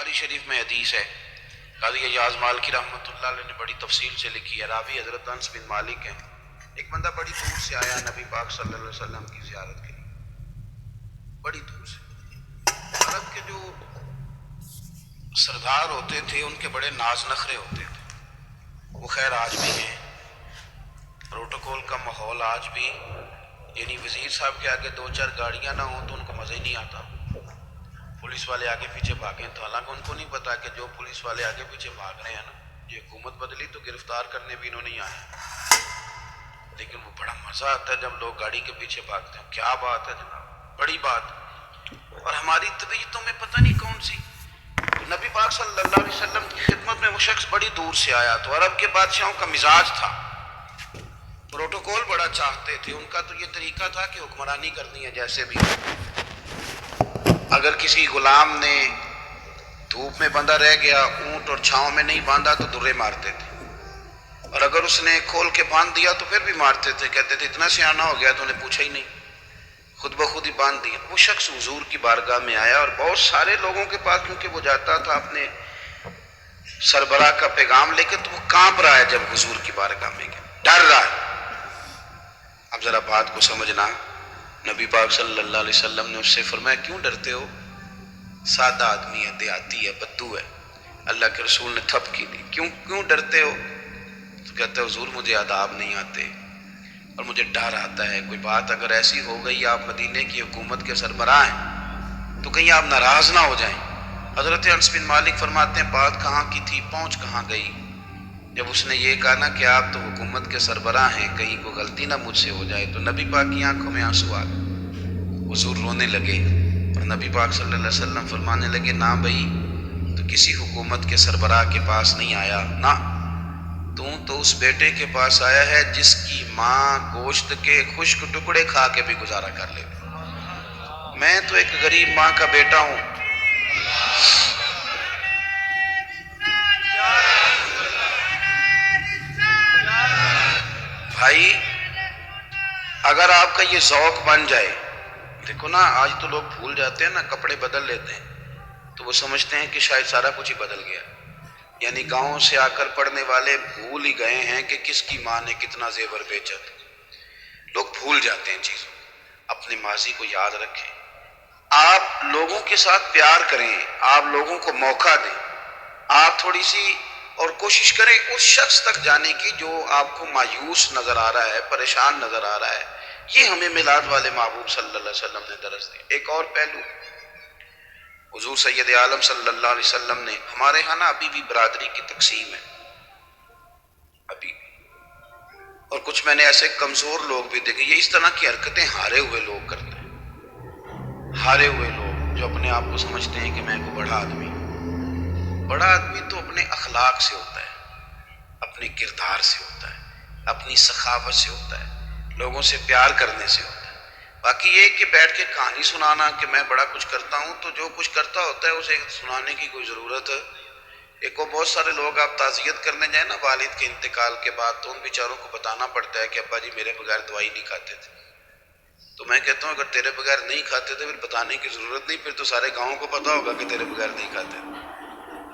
بخاری شریف میں حدیث ہے، قاضی اعجاز مالکی رحمۃ اللہ علیہ نے بڑی تفصیل سے لکھی ہے، راوی حضرت انس بن مالک ہیں۔ ایک بندہ بڑی دور سے آیا نبی پاک صلی اللہ علیہ وسلم کی زیارت کے لیے، بڑی دور سے۔ عرب کے جو سردار ہوتے تھے ان کے بڑے ناز نخرے ہوتے تھے، وہ خیر آج بھی ہیں، پروٹوکول کا ماحول آج بھی، یعنی وزیر صاحب کے آگے دو چار گاڑیاں نہ ہوں تو ان کو مزہ ہی نہیں آتا، پولیس والے آگے پیچھے بھاگیں تو حالانکہ ان کو نہیں پتا کہ جو پولیس والے آگے پیچھے بھاگ رہے ہیں نا، یہ حکومت بدلی تو گرفتار کرنے بھی انہوں نہیں آئے، لیکن وہ بڑا مزہ آتا ہے جب لوگ گاڑی کے پیچھے بھاگتے ہیں۔ کیا بات ہے جناب، بڑی بات۔ اور ہماری طبیعتوں میں پتہ نہیں کون سی، نبی پاک صلی اللہ علیہ وسلم کی خدمت میں وہ شخص بڑی دور سے آیا تو عرب کے بادشاہوں کا مزاج تھا، پروٹوکول بڑا چاہتے تھے، ان کا تو یہ طریقہ تھا کہ حکمرانی کرنی ہے جیسے بھی۔ اگر کسی غلام نے دھوپ میں بندھا رہ گیا، اونٹ اور چھاؤں میں نہیں باندھا تو درے مارتے تھے، اور اگر اس نے کھول کے باندھ دیا تو پھر بھی مارتے تھے، کہتے تھے اتنا سیانہ ہو گیا تو انہیں پوچھا ہی نہیں، خود بخود ہی باندھ دیا۔ وہ شخص حضور کی بارگاہ میں آیا اور بہت سارے لوگوں کے پاس کیونکہ وہ جاتا تھا اپنے سربراہ کا پیغام لے کے، تو وہ کانپ رہا ہے جب حضور کی بارگاہ میں گیا، ڈر رہا ہے۔ اب ذرا بات کو سمجھنا، نبی پاک صلی اللہ علیہ وسلم نے اس سے فرمایا کیوں ڈرتے ہو؟ سادہ آدمی ہے، دیہاتی ہے، بدو ہے۔ اللہ کے رسول نے تھپ کی دی، کیوں ڈرتے ہو؟ تو کہتا ہے حضور مجھے آداب نہیں آتے اور مجھے ڈر آتا ہے، کوئی بات اگر ایسی ہو گئی، آپ مدینے کی حکومت کے سربراہ ہیں تو کہیں آپ ناراض نہ ہو جائیں۔ حضرت انس بن مالک فرماتے ہیں بات کہاں کی تھی، پہنچ کہاں گئی؟ جب اس نے یہ کہا نا کہ آپ تو حکومت کے سربراہ ہیں، کہیں کوئی غلطی نہ مجھ سے ہو جائے، تو نبی پاک کی آنکھوں میں آنسو آ گئے، حضور رونے لگے اور نبی پاک صلی اللہ علیہ وسلم فرمانے لگے نہ بھائی، تو کسی حکومت کے سربراہ کے پاس نہیں آیا، نہ تو اس بیٹے کے پاس آیا ہے جس کی ماں گوشت کے خشک ٹکڑے کھا کے بھی گزارا کر لے۔ میں تو ایک غریب ماں کا بیٹا ہوں۔ بھائی اگر آپ کا یہ ذوق بن جائے، دیکھو نا آج تو لوگ بھول جاتے ہیں نا، کپڑے بدل لیتے ہیں تو وہ سمجھتے ہیں کہ شاید سارا کچھ ہی بدل گیا، یعنی گاؤں سے آ کر پڑھنے والے بھول ہی گئے ہیں کہ کس کی ماں نے کتنا زیور بیچا تھا۔ لوگ بھول جاتے ہیں چیزوں، اپنے ماضی کو یاد رکھیں، آپ لوگوں کے ساتھ پیار کریں، آپ لوگوں کو موقع دیں، آپ تھوڑی سی اور کوشش کریں اس شخص تک جانے کی جو آپ کو مایوس نظر آ رہا ہے، پریشان نظر آ رہا ہے۔ یہ ہمیں میلاد والے محبوب صلی اللہ علیہ وسلم نے درس دی۔ ایک اور پہلو، حضور سید عالم صلی اللہ علیہ وسلم نے، ہمارے ہاں نا ابھی بھی برادری کی تقسیم ہے، ابھی بھی، اور کچھ میں نے ایسے کمزور لوگ بھی دیکھے، یہ اس طرح کی حرکتیں ہارے ہوئے لوگ کرتے ہیں، ہارے ہوئے لوگ جو اپنے آپ کو سمجھتے ہیں کہ میں کوئی بڑا آدمی ہوں۔ بڑا آدمی تو اپنے اخلاق سے ہوتا ہے، اپنے کردار سے ہوتا ہے، اپنی سخاوت سے ہوتا ہے، لوگوں سے پیار کرنے سے ہوتا ہے۔ باقی یہ کہ بیٹھ کے کہانی سنانا کہ میں بڑا کچھ کرتا ہوں، تو جو کچھ کرتا ہوتا ہے اسے سنانے کی کوئی ضرورت ہے؟ ایک اور بہت سارے لوگ آپ تعزیت کرنے جائیں نا والد کے انتقال کے بعد، تو ان بیچاروں کو بتانا پڑتا ہے کہ ابا جی میرے بغیر دوائی نہیں کھاتے تھے، تو میں کہتا ہوں اگر تیرے بغیر نہیں کھاتے تھے پھر بتانے کی ضرورت نہیں، پھر تو سارے گاؤں کو پتا ہوگا کہ تیرے بغیر نہیں کھاتے تھے،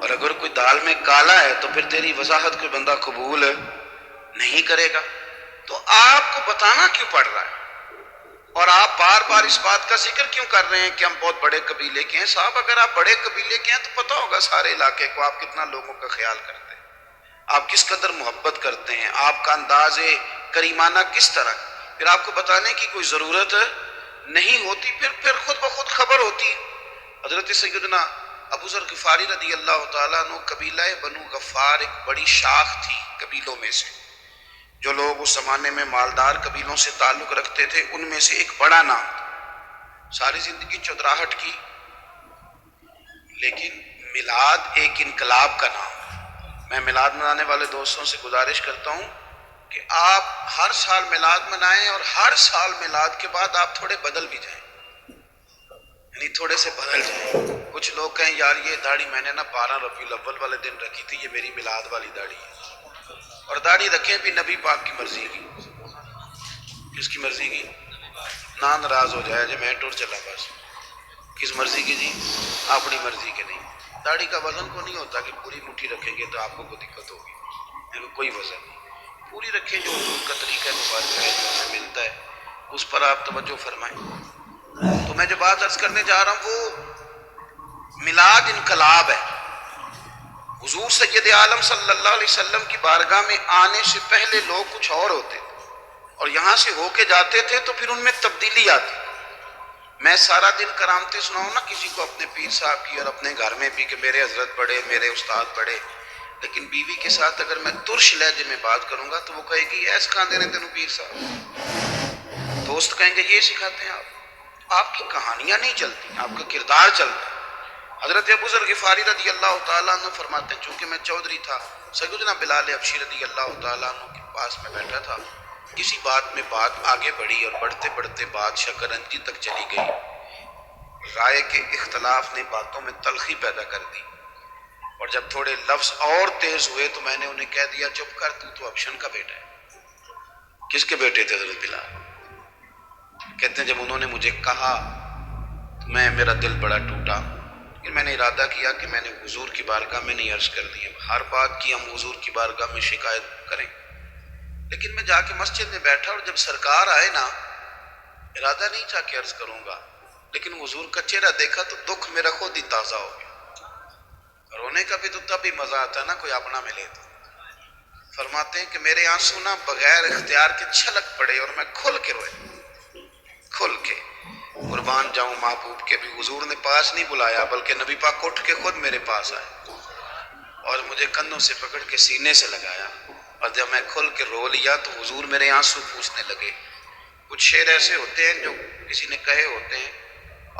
اور اگر کوئی دال میں کالا ہے تو پھر تیری وضاحت کوئی بندہ قبول نہیں کرے گا، تو آپ کو بتانا کیوں پڑ رہا ہے؟ اور آپ بار بار اس بات کا ذکر کیوں کر رہے ہیں کہ ہم بہت بڑے قبیلے کے ہیں؟ صاحب اگر آپ بڑے قبیلے کے ہیں تو پتہ ہوگا سارے علاقے کو آپ کتنا لوگوں کا خیال کرتے ہیں، آپ کس قدر محبت کرتے ہیں، آپ کا انداز کریمانہ کس طرح، پھر آپ کو بتانے کی کوئی ضرورت نہیں ہوتی، پھر خود بخود خبر ہوتی۔ حضرت سیدنا ابو ذر غفاری رضی اللہ تعالیٰ عنہ، قبیلہ بنو غفار ایک بڑی شاخ تھی قبیلوں میں سے، جو لوگ اس زمانے میں مالدار قبیلوں سے تعلق رکھتے تھے، ان میں سے ایک بڑا نام تھا۔ ساری زندگی چودراہٹ کی، لیکن میلاد ایک انقلاب کا نام ہے۔ میں میلاد منانے والے دوستوں سے گزارش کرتا ہوں کہ آپ ہر سال میلاد منائیں، اور ہر سال میلاد کے بعد آپ تھوڑے بدل بھی جائیں، یعنی تھوڑے سے بدل جائیں۔ کچھ لوگ کہیں یار یہ داڑھی میں نے نا 12 ربیع الاول والے دن رکھی تھی، یہ میری میلاد والی داڑھی ہے، اور داڑھی رکھیں بھی نبی پاک کی مرضی کی۔ کس کی مرضی کی؟ نہ ناراض ہو جائے جی میں ٹور چلا، بس کس مرضی کی جی؟ اپنی مرضی کے نہیں۔ داڑھی کا وزن کو نہیں ہوتا کہ پوری مٹھی رکھیں گے تو آپ کو دقت ہوگی، میرے کو کوئی وزن نہیں، پوری رکھیں، جو حضور کا طریقہ مبارک ہے جو ہمیں ملتا ہے اس پر آپ توجہ فرمائیں۔ تو میں جو بات عرض کرنے جا رہا ہوں وہ میلاد انقلاب ہے۔ حضور سید عالم صلی اللہ علیہ وسلم کی بارگاہ میں آنے سے پہلے لوگ کچھ اور ہوتے تھے اور یہاں سے ہو کے جاتے تھے تو پھر ان میں تبدیلی آتی۔ میں سارا دن کرامتے سناؤں نا کسی کو اپنے پیر صاحب کی اور اپنے گھر میں بھی کہ میرے حضرت پڑھے، میرے استاد پڑھے، لیکن بیوی کے ساتھ اگر میں ترش لہجے میں بات کروں گا تو وہ کہے گی ایس کھاندے نے تینوں پیر صاحب۔ دوست کہیں گے یہ سکھاتے ہیں آپ کی کہانیاں نہیں چلتی، آپ کا کردار چلتا ہے۔ حضرت ابو ذر غفاری رضی اللہ تعالیٰ عنہ فرماتے ہیں چونکہ میں چودھری تھا، سیدنا بلال حبشی رضی اللہ تعالیٰ عنہ کے پاس میں بیٹھا تھا، کسی بات میں بات آگے بڑھی اور بڑھتے بڑھتے بات شکرنجی تک چلی گئی، رائے کے اختلاف نے باتوں میں تلخی پیدا کر دی، اور جب تھوڑے لفظ اور تیز ہوئے تو میں نے انہیں کہہ دیا چپ کر، تو ابشن کا بیٹا ہے۔ کس کے بیٹے تھے حضرت بلال؟ کہتے ہیں جب انہوں نے مجھے کہا تو میرا دل بڑا ٹوٹا، لیکن میں نے ارادہ کیا کہ میں نے حضور کی بارگاہ میں نہیں عرض کرنی ہے، ہر بات کی ہم حضور کی بارگاہ میں شکایت کریں۔ لیکن میں جا کے مسجد میں بیٹھا اور جب سرکار آئے نا، ارادہ نہیں تھا کہ عرض کروں گا، لیکن حضور کا چہرہ دیکھا تو دکھ میرا خود ہی تازہ ہو گیا۔ رونے کا بھی تو تب ہی مزہ آتا ہے نا کوئی اپنا ملے تو۔ فرماتے ہیں کہ میرے آنسو نا بغیر اختیار کے چھلک پڑے اور میں کھل کے روئے، کھل کے۔ قربان جاؤں محبوب کے بھی حضور نے پاس نہیں بلایا بلکہ نبی پاک اٹھ کے خود میرے پاس آئے اور مجھے کندھوں سے پکڑ کے سینے سے لگایا، اور جب میں کھل کے رو لیا تو حضور میرے آنسو پوچھنے لگے۔ کچھ شعر ایسے ہوتے ہیں جو کسی نے کہے ہوتے ہیں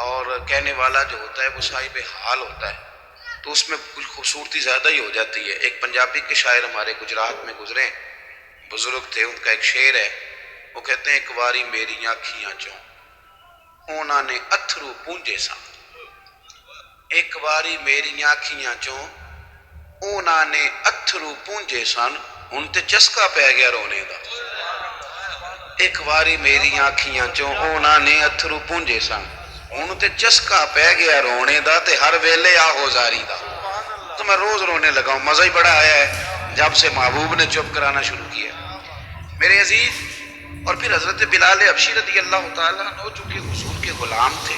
اور کہنے والا جو ہوتا ہے وہ صاحب حال ہوتا ہے، تو اس میں کچھ خوبصورتی زیادہ ہی ہو جاتی ہے۔ ایک پنجابی کے شاعر ہمارے گجرات میں گزرے، بزرگ تھے، ان کا ایک شعر ہے، وہ کہتے ہیں ایک واری میری آنکھیاں چوں اونا نے اتھرو پونجے سن، ایک واری میری آنکھیاں چوں اونا نے اتھرو پونجے سن، ہن تے چسکا پہ گیا رونے دا۔ ایک واری میری آنکھیاں چوں اونا نے اتھرو پونجے سن، ہن تے چسکا پہ گیا رونے دا، تے ہر ویلے آہو زاری دا۔ تو میں روز رونے لگا ہوں، مزہ ہی بڑا آیا ہے جب سے محبوب نے چپ کرانا شروع کیا۔ میرے عزیز، اور پھر حضرت بلال حبشی رضی اللہ تعالیٰ عنہ چونکہ حضور کے غلام تھے،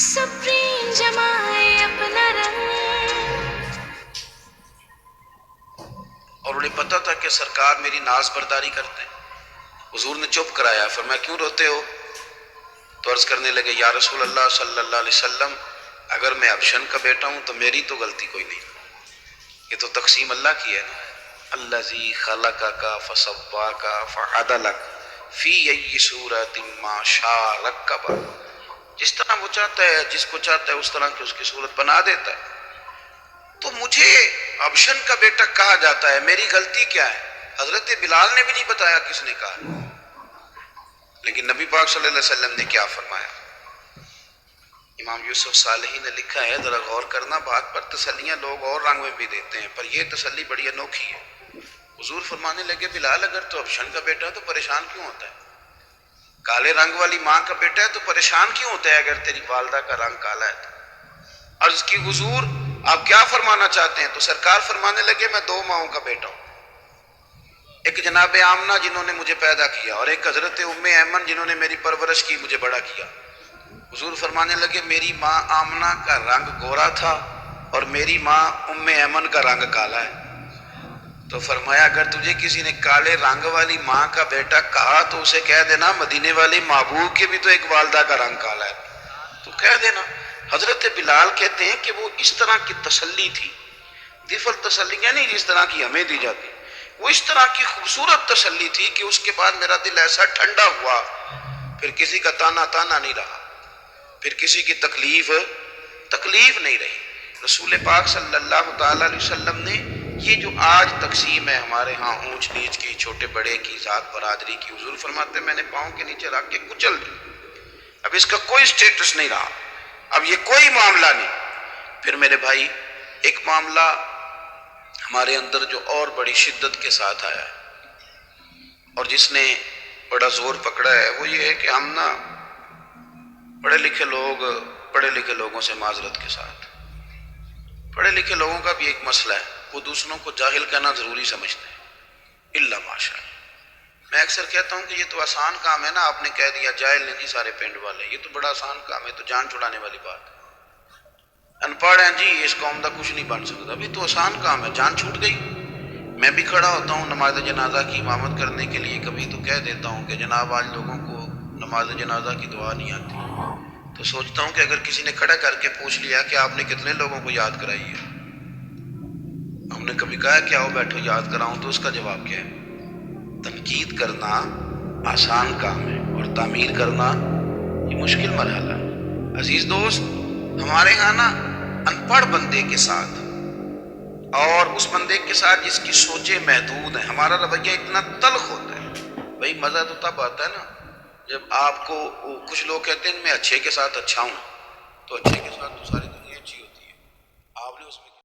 سپریم جمائے اپنا رنگ، اور انہیں پتا تھا کہ سرکار میری ناز برداری کرتے ہیں۔ حضور نے چپ کرایا، فرمایا کیوں روتے ہو؟ تو عرض کرنے لگے یا رسول اللہ صلی اللہ علیہ وسلم، اگر میں ابشن کا بیٹا ہوں تو میری تو غلطی کوئی نہیں، یہ تو تقسیم اللہ کی ہے نا۔ الذی خلقک فسواک فعدلک فی ای صورت ما شاء رکب، جس طرح وہ چاہتا ہے، جس کو چاہتا ہے اس طرح کی اس کی صورت بنا دیتا ہے۔ تو مجھے ابشن کا بیٹا کہا جاتا ہے، میری غلطی کیا ہے؟ حضرت بلال نے بھی نہیں بتایا کس نے کہا، لیکن نبی پاک صلی اللہ علیہ وسلم نے کیا فرمایا؟ امام یوسف صالحی نے لکھا ہے، ذرا غور کرنا بات پر، تسلیاں لوگ اور رنگ میں بھی دیتے ہیں پر یہ تسلی بڑی انوکھی ہے۔ حضور فرمانے لگے بلال اگر تو ابشن کا بیٹا ہے تو پریشان کیوں ہوتا ہے؟ کالے رنگ والی ماں کا بیٹا ہے تو پریشان کیوں ہوتا ہے اگر تیری والدہ کا رنگ کالا ہے تو؟ عرض کی حضور آپ کیا فرمانا چاہتے ہیں؟ تو سرکار فرمانے لگے میں دو ماؤں کا بیٹا ہوں، ایک جناب آمنہ جنہوں نے مجھے پیدا کیا اور ایک حضرت ام ایمن جنہوں نے میری پرورش کی، مجھے بڑا کیا۔ حضور فرمانے لگے میری ماں آمنہ کا رنگ گورا تھا اور میری ماں ام ایمن کا رنگ کالا ہے۔ تو فرمایا اگر تجھے کسی نے کالے رنگ والی ماں کا بیٹا کہا تو اسے کہہ دینا مدینے والی محبوب کے بھی تو ایک والدہ کا رنگ کالا ہے، تو کہہ دینا۔ حضرت بلال کہتے ہیں کہ وہ اس طرح کی تسلی تھی، دفل تسلیاں نہیں جس طرح کی ہمیں دی جاتی، وہ اس طرح کی خوبصورت تسلی تھی کہ اس کے بعد میرا دل ایسا ٹھنڈا ہوا، پھر کسی کا تانا تانا نہیں رہا، پھر کسی کی تکلیف نہیں رہی۔ رسول پاک صلی اللہ تعالی علیہ وسلم نے یہ جو آج تقسیم ہے ہمارے ہاں اونچ نیچ کی، چھوٹے بڑے کی، ذات برادری کی، حضور فرماتے ہیں میں نے پاؤں کے نیچے رکھ کے کچل دی۔ اب اس کا کوئی سٹیٹس نہیں رہا، اب یہ کوئی معاملہ نہیں۔ پھر میرے بھائی ایک معاملہ ہمارے اندر جو اور بڑی شدت کے ساتھ آیا ہے اور جس نے بڑا زور پکڑا ہے، وہ یہ ہے کہ ہم نا پڑھے لکھے لوگوں سے معذرت کے ساتھ، پڑھے لکھے لوگوں کا بھی ایک مسئلہ ہے، وہ دوسروں کو جاہل کہنا ضروری سمجھتے ہیں، الا ماشاء اللہ۔ میں اکثر کہتا ہوں کہ یہ تو آسان کام ہے نا، آپ نے کہہ دیا جاہل نہیں جی سارے پنڈ والے، یہ تو بڑا آسان کام ہے، تو جان چھڑانے والی بات ہے۔ ان پڑھ ہیں جی اس قوم کا کچھ نہیں بن سکتا، ابھی تو آسان کام ہے، جان چھوٹ گئی۔ میں بھی کھڑا ہوتا ہوں نماز جنازہ کی امامت کرنے کے لیے، کبھی تو کہہ دیتا ہوں کہ جناب آج لوگوں کو نماز جنازہ کی دعا نہیں آتی، تو سوچتا ہوں کہ اگر کسی نے کھڑا کر کے پوچھ لیا کہ آپ نے کتنے لوگوں کو یاد کرائی ہے، ہم نے کبھی کہا کہ آؤ بیٹھو یاد کراؤں، تو اس کا جواب کیا ہے؟ تنقید کرنا آسان کام ہے اور تعمیر کرنا یہ مشکل مرحلہ ہے۔ عزیز دوست، ہمارے ہاں نا ان پڑھ بندے کے ساتھ اور اس بندے کے ساتھ جس کی سوچیں محدود ہیں، ہمارا رویہ اتنا تلخ ہوتا ہے۔ بھائی مزہ تو تب آتا ہے نا جب آپ کو کچھ لوگ کہتے ہیں میں اچھے کے ساتھ اچھا ہوں، تو اچھے کے ساتھ تو ساری دنیا اچھی ہوتی ہے، آپ نے اس میں